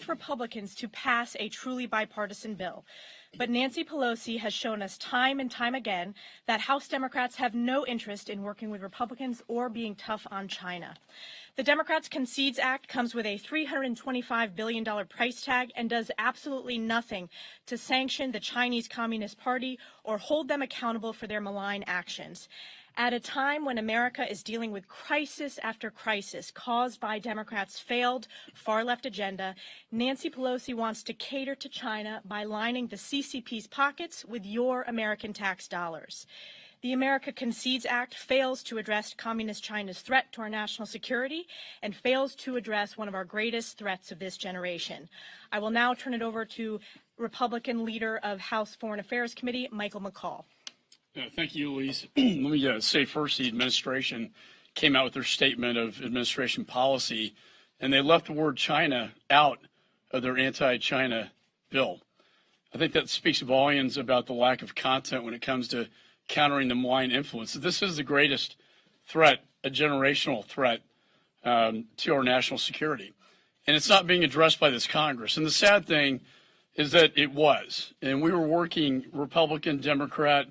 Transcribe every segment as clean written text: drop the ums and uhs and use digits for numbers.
with Republicans to pass a truly bipartisan bill. But Nancy Pelosi has shown us time and time again that House Democrats have no interest in working with Republicans or being tough on China. The Democrats' Concedes Act comes with a $325 billion price tag and does absolutely nothing to sanction the Chinese Communist Party or hold them accountable for their malign actions. At a time when America is dealing with crisis after crisis caused by Democrats' failed far-left agenda, Nancy Pelosi wants to cater to China by lining the CCP's pockets with your American tax dollars. The America Concedes Act fails to address Communist China's threat to our national security and fails to address one of our greatest threats of this generation. I will now turn it over to Republican leader of House Foreign Affairs Committee, Michael McCaul. Thank you, Elise. Let me say first, the administration came out with their statement of administration policy, and they left the word China out of their anti-China bill. I think that speaks volumes about the lack of content when it comes to countering the malign influence. This is the greatest threat, a generational threat to our national security. And it's not being addressed by this Congress. And the sad thing is that it was. And we were working Republican, Democrat,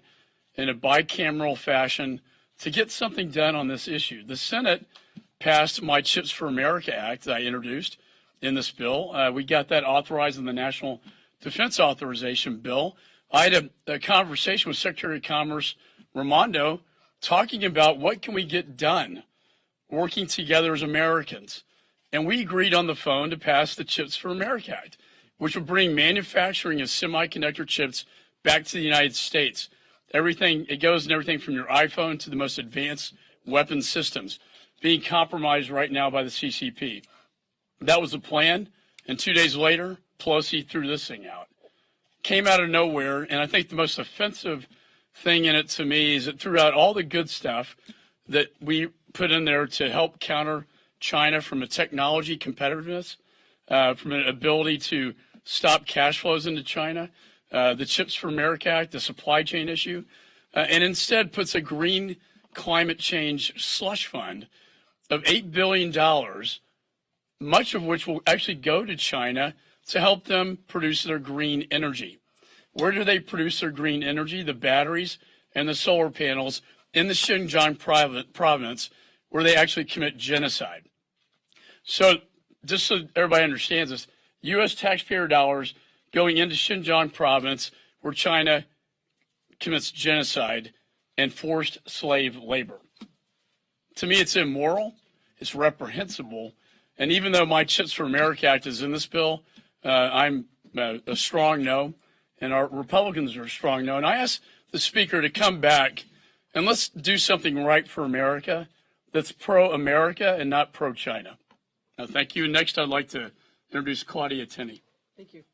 in a bicameral fashion to get something done on this issue. The Senate passed my Chips for America Act that I introduced in this bill. We got that authorized in the National Defense Authorization Bill. I had a conversation with Secretary of Commerce Raimondo talking about what can we get done working together as Americans. And we agreed on the phone to pass the Chips for America Act, which would bring manufacturing of semiconductor chips back to the United States. It goes in everything from your iPhone to the most advanced weapon systems being compromised right now by the CCP. That was the plan. And 2 days later, Pelosi threw this thing out. Came out of nowhere. And I think the most offensive thing in it to me is it threw out all the good stuff that we put in there to help counter China from a technology competitiveness, from an ability to stop cash flows into China. The Chips for America Act, the supply chain issue, and instead puts a green climate change slush fund of $8 billion, much of which will actually go to China to help them produce their green energy. Where do they produce their green energy? The batteries and the solar panels in the Xinjiang province, where they actually commit genocide. So just so everybody understands this, U.S. taxpayer dollars going into Xinjiang province, where China commits genocide and forced slave labor. To me, it's immoral, it's reprehensible, and even though my Chips for America Act is in this bill, I'm a strong no, and our Republicans are a strong no. And I ask the Speaker to come back and let's do something right for America that's pro-America and not pro-China. Thank you. Next, I'd like to introduce Claudia Tenney. Thank you.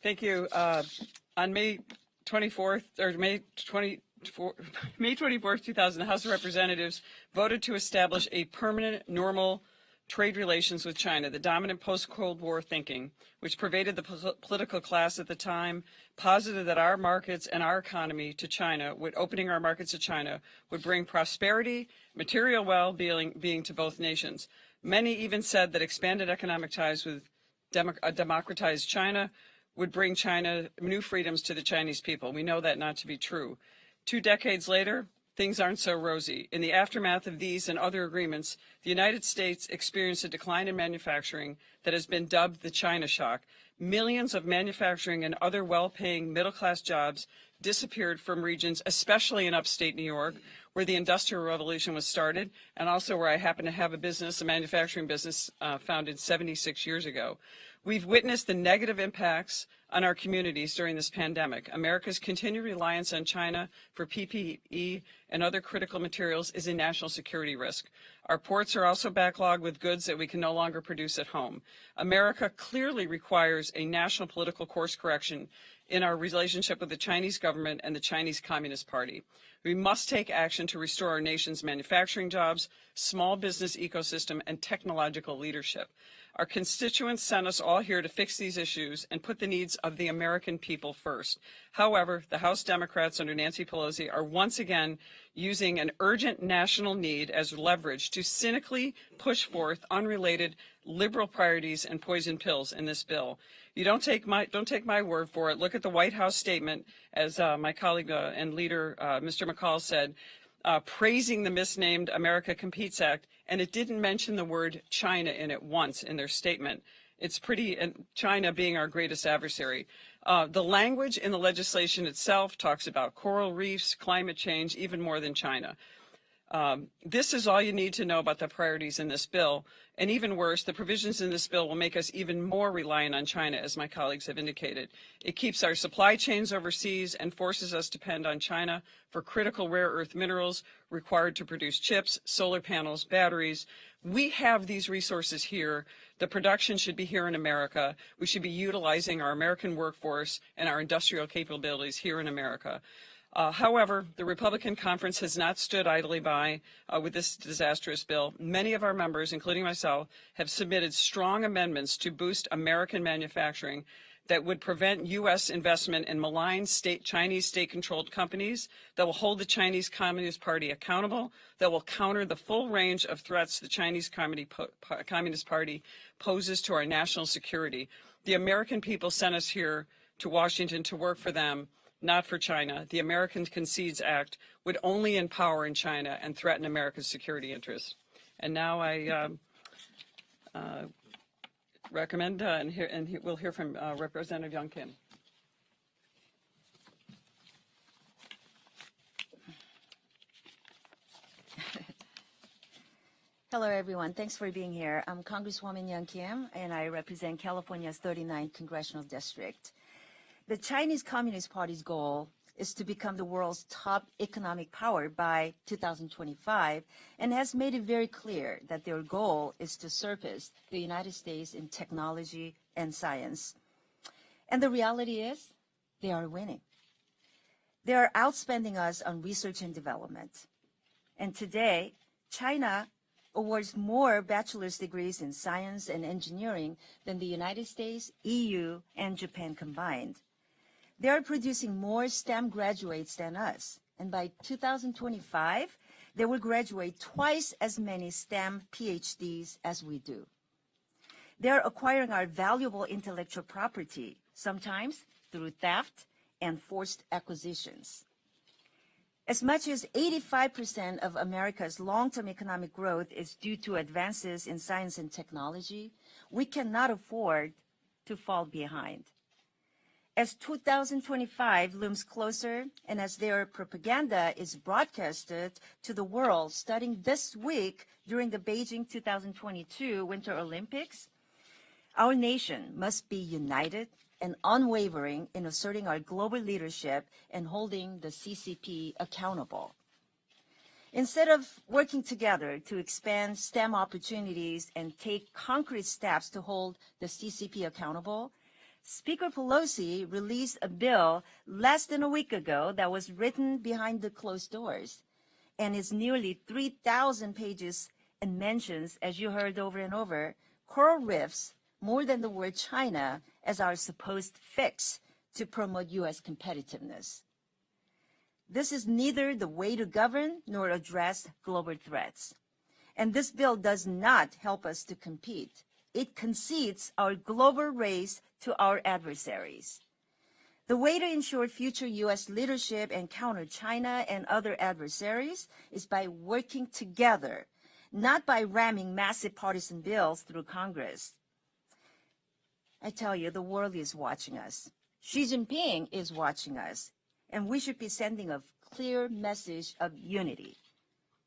Thank you. On May 24th, or May 24th, 2000, the House of Representatives voted to establish a permanent, normal trade relations with China. The dominant post-Cold War thinking, which pervaded the political class at the time, posited that our markets and our economy to China, opening our markets to China, would bring prosperity, material well-being to both nations. Many even said that expanded economic ties with a democratized China would bring China new freedoms to the Chinese people. We know that not to be true. 2 decades later, things aren't so rosy. In the aftermath of these and other agreements, the United States experienced a decline in manufacturing that has been dubbed the China shock. Millions of manufacturing and other well-paying middle-class jobs disappeared from regions, especially in upstate New York, where the Industrial Revolution was started, and also where I happen to have a business, a manufacturing business founded 76 years ago. We've witnessed the negative impacts on our communities during this pandemic. America's continued reliance on China for PPE and other critical materials is a national security risk. Our ports are also backlogged with goods that we can no longer produce at home. America clearly requires a national political course correction in our relationship with the Chinese government and the Chinese Communist Party. We must take action to restore our nation's manufacturing jobs, small business ecosystem, and technological leadership. Our constituents sent us all here to fix these issues and put the needs of the American people first. However, the House Democrats under Nancy Pelosi are once again using an urgent national need as leverage to cynically push forth unrelated liberal priorities and poison pills in this bill. You don't take my word for it. Look at the White House statement, as my colleague and leader, Mr. McCall, said, praising the misnamed America Competes Act, and it didn't mention the word China in it once in their statement. It's pretty, and China being our greatest adversary. The language in the legislation itself talks about coral reefs, climate change, even more than China. This is all you need to know about the priorities in this bill. And even worse, the provisions in this bill will make us even more reliant on China, as my colleagues have indicated. It keeps our supply chains overseas and forces us to depend on China for critical rare earth minerals required to produce chips, solar panels, batteries. We have these resources here. The production should be here in America. We should be utilizing our American workforce and our industrial capabilities here in America. However, the Republican conference has not stood idly by with this disastrous bill. Many of our members, including myself, have submitted strong amendments to boost American manufacturing that would prevent U.S. investment in malign Chinese state-controlled companies, that will hold the Chinese Communist Party accountable, that will counter the full range of threats the Chinese Communist Party poses to our national security. The American people sent us here to Washington to work for them, not for China. The American Concedes Act would only empower in China and threaten America's security interests. And now I recommend, and we'll hear from Representative Young Kim. Hello, everyone. Thanks for being here. I'm Congresswoman Young Kim, and I represent California's 39th Congressional District. The Chinese Communist Party's goal is to become the world's top economic power by 2025 and has made it very clear that their goal is to surpass the United States in technology and science. And the reality is they are winning. They are outspending us on research and development. And today, China awards more bachelor's degrees in science and engineering than the United States, EU, and Japan combined. They are producing more STEM graduates than us, and by 2025, they will graduate twice as many STEM PhDs as we do. They are acquiring our valuable intellectual property, sometimes through theft and forced acquisitions. As much as 85% of America's long-term economic growth is due to advances in science and technology, we cannot afford to fall behind. As 2025 looms closer, and as their propaganda is broadcasted to the world starting this week during the Beijing 2022 Winter Olympics, our nation must be united and unwavering in asserting our global leadership and holding the CCP accountable. Instead of working together to expand STEM opportunities and take concrete steps to hold the CCP accountable, Speaker Pelosi released a bill less than a week ago that was written behind the closed doors and is nearly 3,000 pages and mentions, as you heard over and over, coral reefs more than the word China as our supposed fix to promote U.S. competitiveness. This is neither the way to govern nor address global threats. And this bill does not help us to compete. It concedes our global race to our adversaries. The way to ensure future U.S. leadership and counter China and other adversaries is by working together, not by ramming massive partisan bills through Congress. I tell you, the world is watching us. Xi Jinping is watching us, and we should be sending a clear message of unity.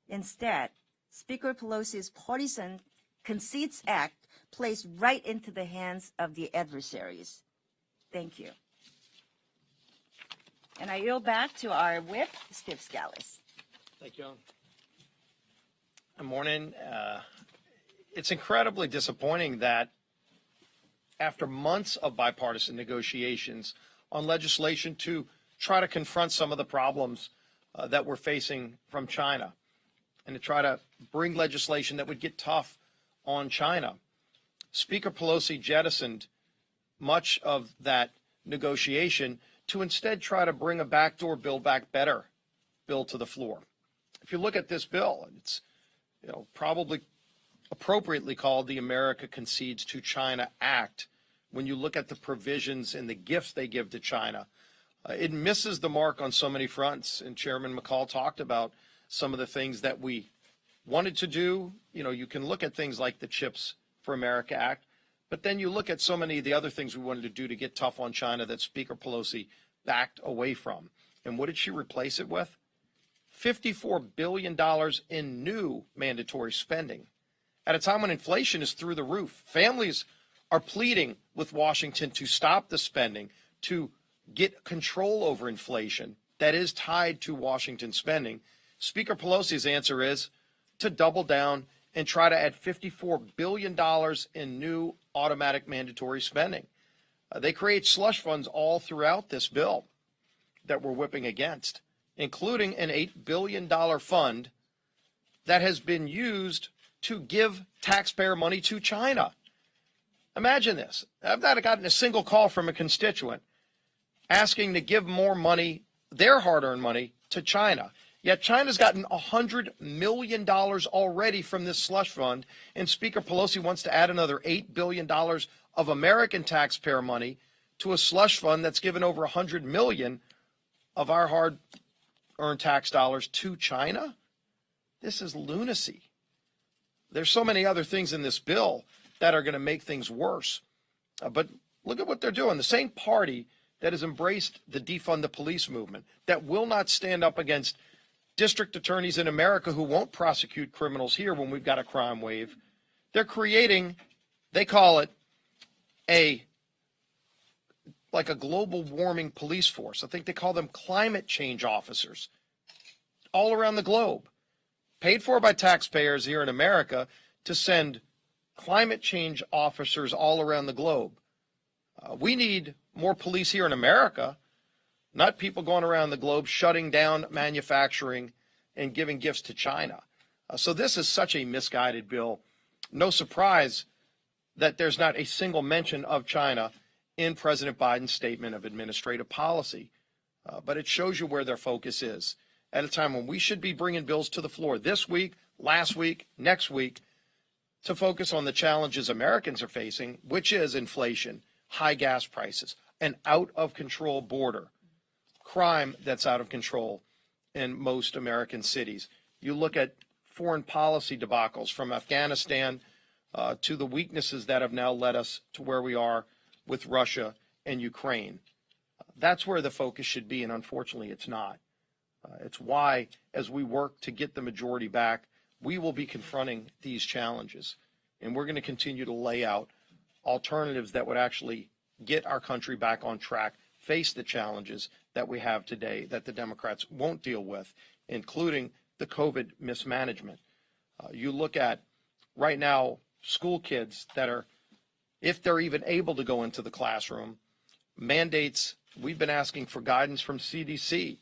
Instead, Speaker Pelosi's Partisan Concedes Act plays right into the hands of the adversaries. Thank you. And I yield back to our whip, Steve Scalise. Thank you. Good morning. It's incredibly disappointing that after months of bipartisan negotiations on legislation to try to confront some of the problems that we're facing from China and to try to bring legislation that would get tough on China, Speaker Pelosi jettisoned much of that negotiation to instead try to bring a backdoor Build Back Better bill to the floor. If you look at this bill, it's probably appropriately called the America Concedes to China Act. When you look at the provisions and the gifts they give to China, it misses the mark on so many fronts. And Chairman McCall talked about some of the things that we wanted to do. You can look at things like the Chips for America Act, but then you look at so many of the other things we wanted to do to get tough on China that Speaker Pelosi backed away from. And what did she replace it with? $54 billion in new mandatory spending at a time when inflation is through the roof. Families are pleading with Washington to stop the spending, to get control over inflation that is tied to Washington spending. Speaker Pelosi's answer is to double down and try to add $54 billion in new automatic mandatory spending. They create slush funds all throughout this bill that we're whipping against, including an $8 billion fund that has been used to give taxpayer money to China. Imagine this. I've not gotten a single call from a constituent asking to give more money, their hard-earned money, to China. Yet China's gotten $100 million already from this slush fund, and Speaker Pelosi wants to add another $8 billion of American taxpayer money to a slush fund that's given over $100 million of our hard-earned tax dollars to China. This is lunacy. There's so many other things in this bill that are going to make things worse. But look at what they're doing. The same party that has embraced the defund the police movement, that will not stand up against district attorneys in America who won't prosecute criminals here when we've got a crime wave. They're creating, they call it like a global warming police force. I think they call them climate change officers all around the globe, paid for by taxpayers here in America to send climate change officers all around the globe. We need more police here in America, not people going around the globe shutting down manufacturing and giving gifts to China. So this is such a misguided bill. No surprise that there's not a single mention of China in President Biden's statement of administrative policy. But it shows you where their focus is at a time when we should be bringing bills to the floor this week, last week, next week, to focus on the challenges Americans are facing, which is inflation, high gas prices, an out-of-control border, crime that's out of control in most American cities. You look at foreign policy debacles from Afghanistan to the weaknesses that have now led us to where we are with Russia and Ukraine. That's where the focus should be, and unfortunately it's not. It's why, as we work to get the majority back, we will be confronting these challenges, and we're going to continue to lay out alternatives that would actually get our country back on track, face the challenges that we have today that the Democrats won't deal with, including the COVID mismanagement. You look at right now school kids that are, if they're even able to go into the classroom, mandates. We've been asking for guidance from CDC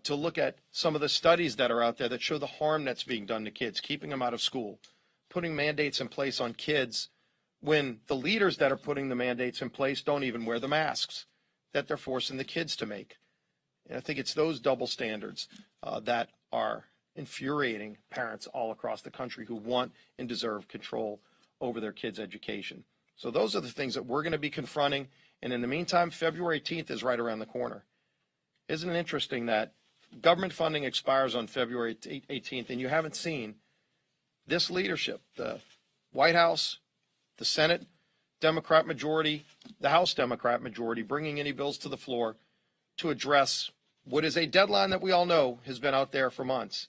to look at some of the studies that are out there that show the harm that's being done to kids, keeping them out of school, putting mandates in place on kids when the leaders that are putting the mandates in place don't even wear the masks that they're forcing the kids to make. And I think it's those double standards that are infuriating parents all across the country who want and deserve control over their kids' education. So those are the things that we're going to be confronting. And in the meantime, February 18th is right around the corner. Isn't it interesting that government funding expires on February 18th, and you haven't seen this leadership, the White House, the Senate Democrat majority, the House Democrat majority, bringing any bills to the floor to address what is a deadline that we all know has been out there for months.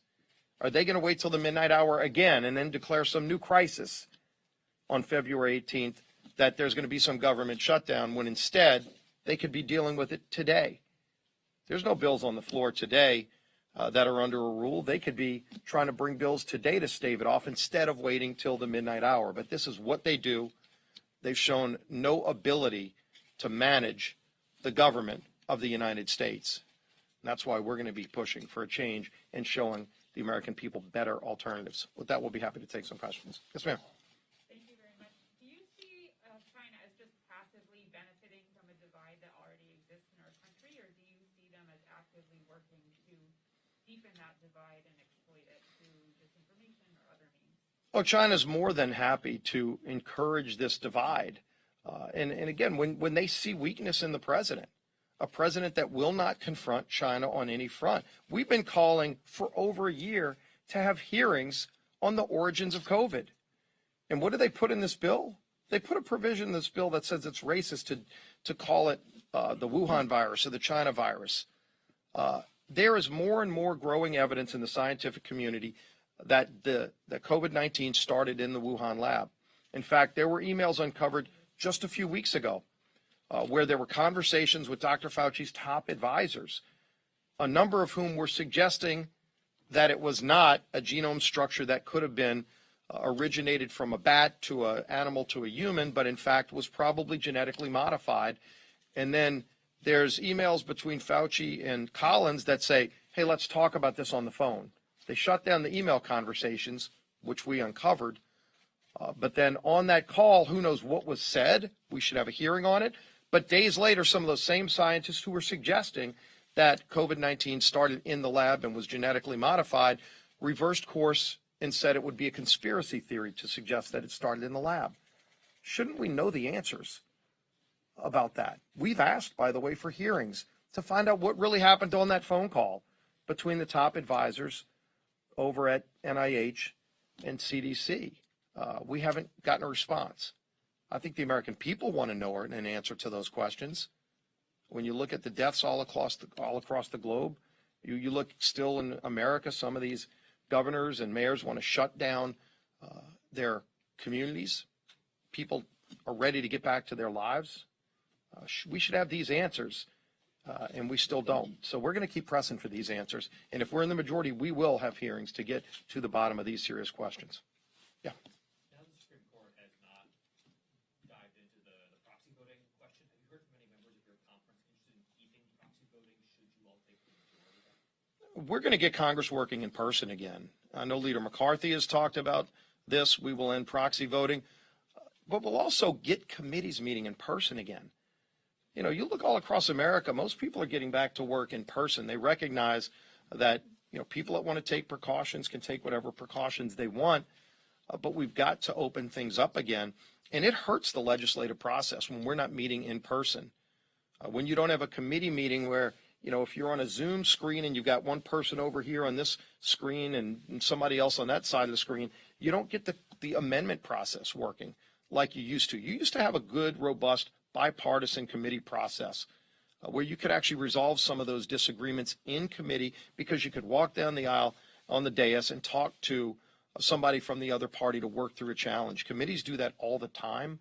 Are they going to wait till the midnight hour again and then declare some new crisis on February 18th that there's going to be some government shutdown when instead they could be dealing with it today? There's no bills on the floor today that are under a rule. They could be trying to bring bills today to stave it off instead of waiting till the midnight hour. But this is what they do. They've shown no ability to manage the government of the United States. And that's why we're going to be pushing for a change and showing the American people better alternatives. With that, we'll be happy to take some questions. Yes, ma'am. Thank you very much. Do you that already exists in our country, or do you see them as actively working to deepen that divide and exploit it through disinformation or other means? Oh, China's more than happy to encourage this divide. And again, when they see weakness in the president, a president that will not confront China on any front. We've been calling for over a year to have hearings on the origins of COVID. And what do they put in this bill? They put a provision in this bill that says it's racist to call it the Wuhan virus or the China virus. There is more and more growing evidence in the scientific community that COVID-19 started in the Wuhan lab. In fact, there were emails uncovered just a few weeks ago where there were conversations with Dr. Fauci's top advisors, a number of whom were suggesting that it was not a genome structure that could have been originated from a bat to an animal to a human, but in fact was probably genetically modified. And then there's emails between Fauci and Collins that say, hey, let's talk about this on the phone. They shut down the email conversations, which we uncovered. But then on that call, who knows what was said? We should have a hearing on it. But days later, some of those same scientists who were suggesting that COVID-19 started in the lab and was genetically modified reversed course and said it would be a conspiracy theory to suggest that it started in the lab. Shouldn't we know the answers about that? We've asked, by the way, for hearings to find out what really happened on that phone call between the top advisors over at NIH and CDC. We haven't gotten a response. I think the American people want to know an answer to those questions. When you look at the deaths all across the globe, you look still in America, some of these governors and mayors want to shut down their communities. People are ready to get back to their lives. We should have these answers, and we still don't. So we're going to keep pressing for these answers. And if we're in the majority, we will have hearings to get to the bottom of these serious questions. Yeah. Now the Supreme Court has not dived into the proxy voting question. Have you heard from any members of your conference interested in keeping proxy voting should you all take the majority? We're going to get Congress working in person again. I know Leader McCarthy has talked about this. We will end proxy voting, but we'll also get committees meeting in person again. You know, you look all across America, most people are getting back to work in person. They recognize that, you know, people that want to take precautions can take whatever precautions they want, but we've got to open things up again. And it hurts the legislative process when we're not meeting in person. When you don't have a committee meeting where, you know, if you're on a Zoom screen and you've got one person over here on this screen and somebody else on that side of the screen, you don't get the amendment process working like you used to. You used to have a good, robust, bipartisan committee process where you could actually resolve some of those disagreements in committee because you could walk down the aisle on the dais and talk to somebody from the other party to work through a challenge. Committees do that all the time,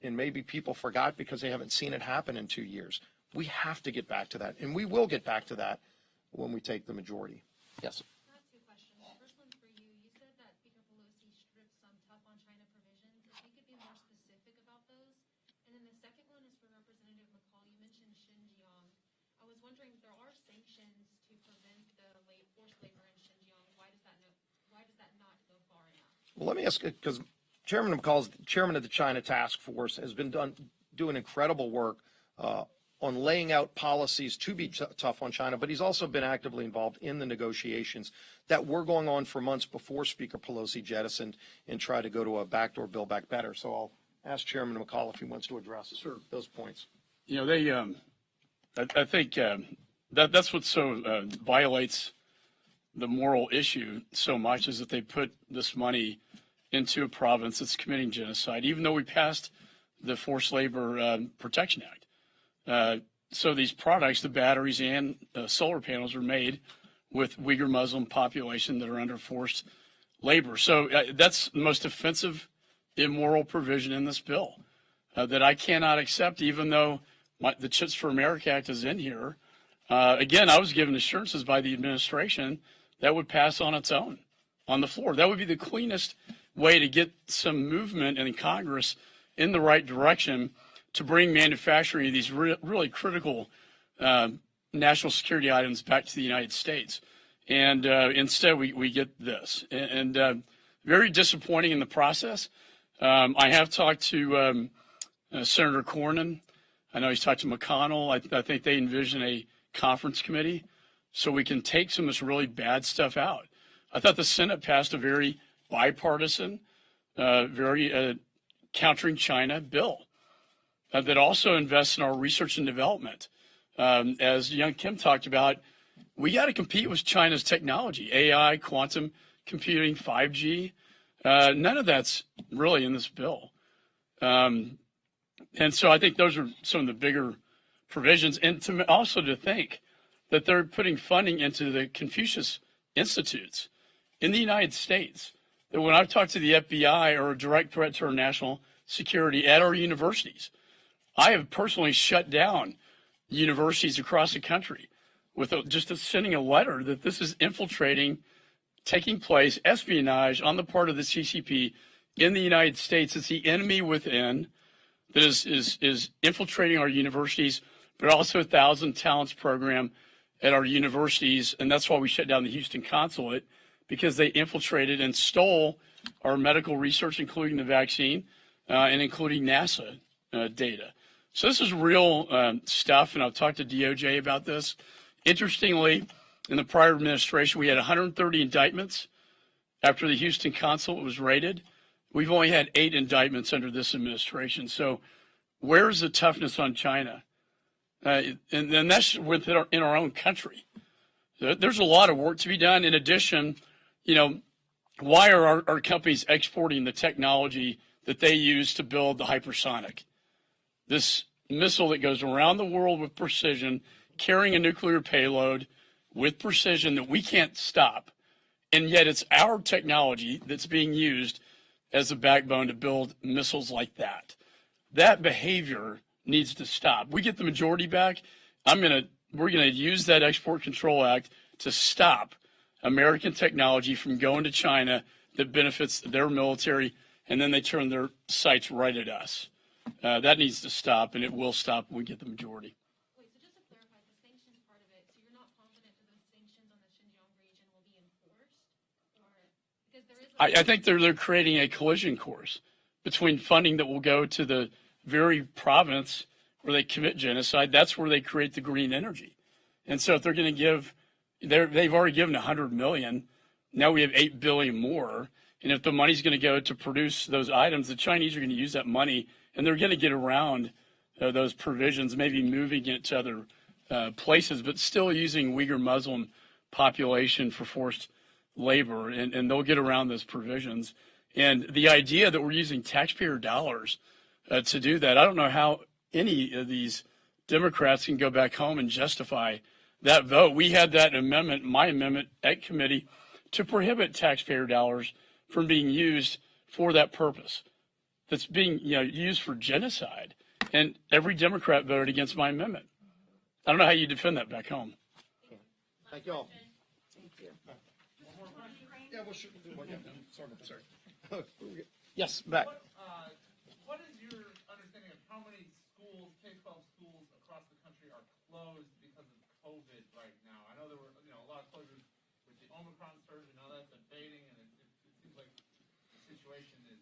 and maybe people forgot because they haven't seen it happen in 2 years. We have to get back to that, and we will get back to that when we take the majority. Yes. I have two questions. The first one's for you. You said that Speaker Pelosi stripped some tough on China provisions. If you could be more specific about those. And then the second one is for Representative McCall. You mentioned Xinjiang. I was wondering if there are sanctions to prevent the forced labor in Xinjiang. Why does that not go far enough? Well, let me ask, because Chairman McCall's chairman of the China Task Force has been doing incredible work on laying out policies to be tough on China, but he's also been actively involved in the negotiations that were going on for months before Speaker Pelosi jettisoned and tried to go to a backdoor Build Back Better. So I'll ask Chairman McCall if he wants to address those points. You know, I think that's what so violates the moral issue so much is that they put this money into a province that's committing genocide, even though we passed the Forced Labor Protection Act. So these products, the batteries and solar panels, are made with Uyghur Muslim population that are under forced labor. So that's the most offensive, immoral provision in this bill that I cannot accept, even though the Chips for America Act is in here. Again, I was given assurances by the administration that would pass on its own on the floor. That would be the cleanest way to get some movement in Congress in the right direction to bring manufacturing of these really critical national security items back to the United States. And instead, we get this. And very disappointing in the process. I have talked to Senator Cornyn I know he's talked to McConnell. I think they envision a conference committee so we can take some of this really bad stuff out. I thought the Senate passed a very bipartisan, very countering China bill that also invests in our research and development. As Young Kim talked about, we got to compete with China's technology, AI, quantum computing, 5G. None of that's really in this bill. And so I think those are some of the bigger provisions. And also to think that they're putting funding into the Confucius Institutes in the United States. That when I've talked to the FBI or a direct threat to our national security at our universities, I have personally shut down universities across the country with just sending a letter that this is infiltrating, taking place, espionage on the part of the CCP in the United States. It's the enemy within that is infiltrating our universities, but also 1,000 Talents program at our universities. And that's why we shut down the Houston consulate, because they infiltrated and stole our medical research, including the vaccine and including NASA data. So this is real stuff, and I've talked to DOJ about this. Interestingly, in the prior administration, we had 130 indictments after the Houston consulate was raided. We've only had 8 indictments under this administration. So where's the toughness on China? And that's in our own country. There's a lot of work to be done. In addition, why are our companies exporting the technology that they use to build the hypersonic? This missile that goes around the world with precision, carrying a nuclear payload with precision that we can't stop. And yet it's our technology that's being used as the backbone to build missiles like that. That behavior needs to stop. We get the majority back. We're going to use that Export Control Act to stop American technology from going to China that benefits their military, and then they turn their sights right at us. That needs to stop, and it will stop when we get the majority. Wait, so just to clarify, the sanctions part of it, so you're not confident that those sanctions on the Xinjiang region will be enforced? Or, because there is I think they're creating a collision course between funding that will go to the very province where they commit genocide. That's where they create the green energy. And so if they're going to give, they've already given $100 million. Now we have $8 billion more. And if the money's going to go to produce those items, the Chinese are going to use that money, and they're going to get around those provisions, maybe moving it to other places, but still using Uyghur Muslim population for forced labor, and they'll get around those provisions. And the idea that we're using taxpayer dollars to do that, I don't know how any of these Democrats can go back home and justify that vote. We had that amendment, my amendment at committee, to prohibit taxpayer dollars from being used for that purpose. That's being used for genocide. And every Democrat voted against my amendment. I don't know how you defend that back home. Thank you all. Thank you. Yeah, well, sure. Sorry. Yes, back. What is your understanding of how many schools, K-12 schools across the country are closed because of COVID right now? I know there were a lot of closures with the Omicron surge, and now that's abating, and it seems like the situation is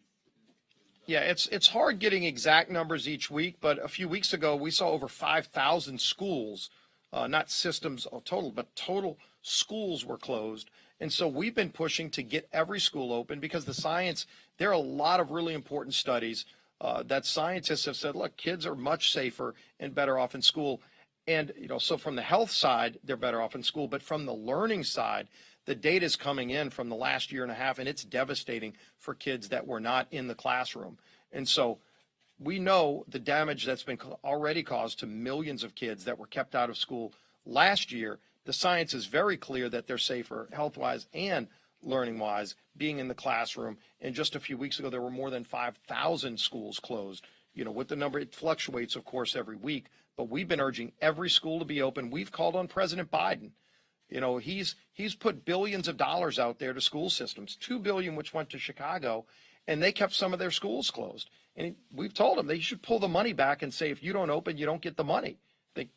Yeah, it's hard getting exact numbers each week, but a few weeks ago we saw over 5,000 schools, not systems total, but total schools were closed. And so we've been pushing to get every school open because the science, there are a lot of really important studies that scientists have said, look, kids are much safer and better off in school. And, so from the health side, they're better off in school, but from the learning side, the data is coming in from the last year and a half, and it's devastating for kids that were not in the classroom. And so we know the damage that's been already caused to millions of kids that were kept out of school last year. The science is very clear that they're safer health-wise and learning-wise being in the classroom. And just a few weeks ago, there were more than 5,000 schools closed. With the number, it fluctuates, of course, every week. But we've been urging every school to be open. We've called on President Biden. He's put billions of dollars out there to school systems, $2 billion which went to Chicago, and they kept some of their schools closed. And we've told them they should pull the money back and say, if you don't open, you don't get the money.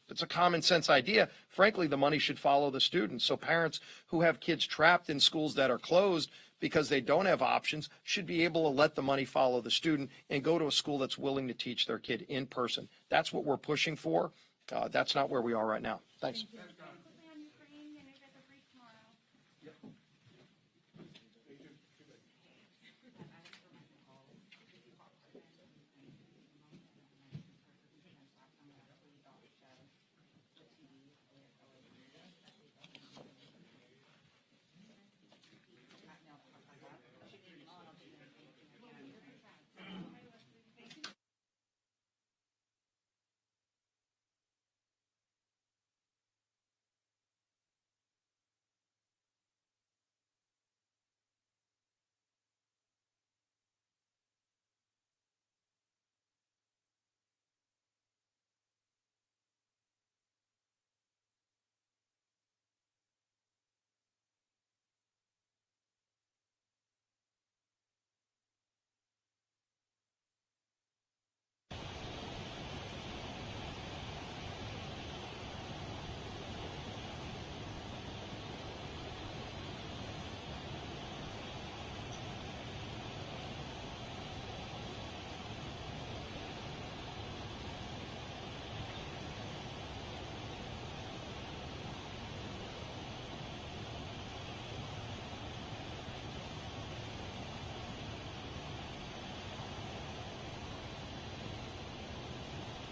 It's a common sense idea. Frankly, the money should follow the students. So parents who have kids trapped in schools that are closed because they don't have options should be able to let the money follow the student and go to a school that's willing to teach their kid in person. That's what we're pushing for. That's not where we are right now. Thanks. Thanks, John.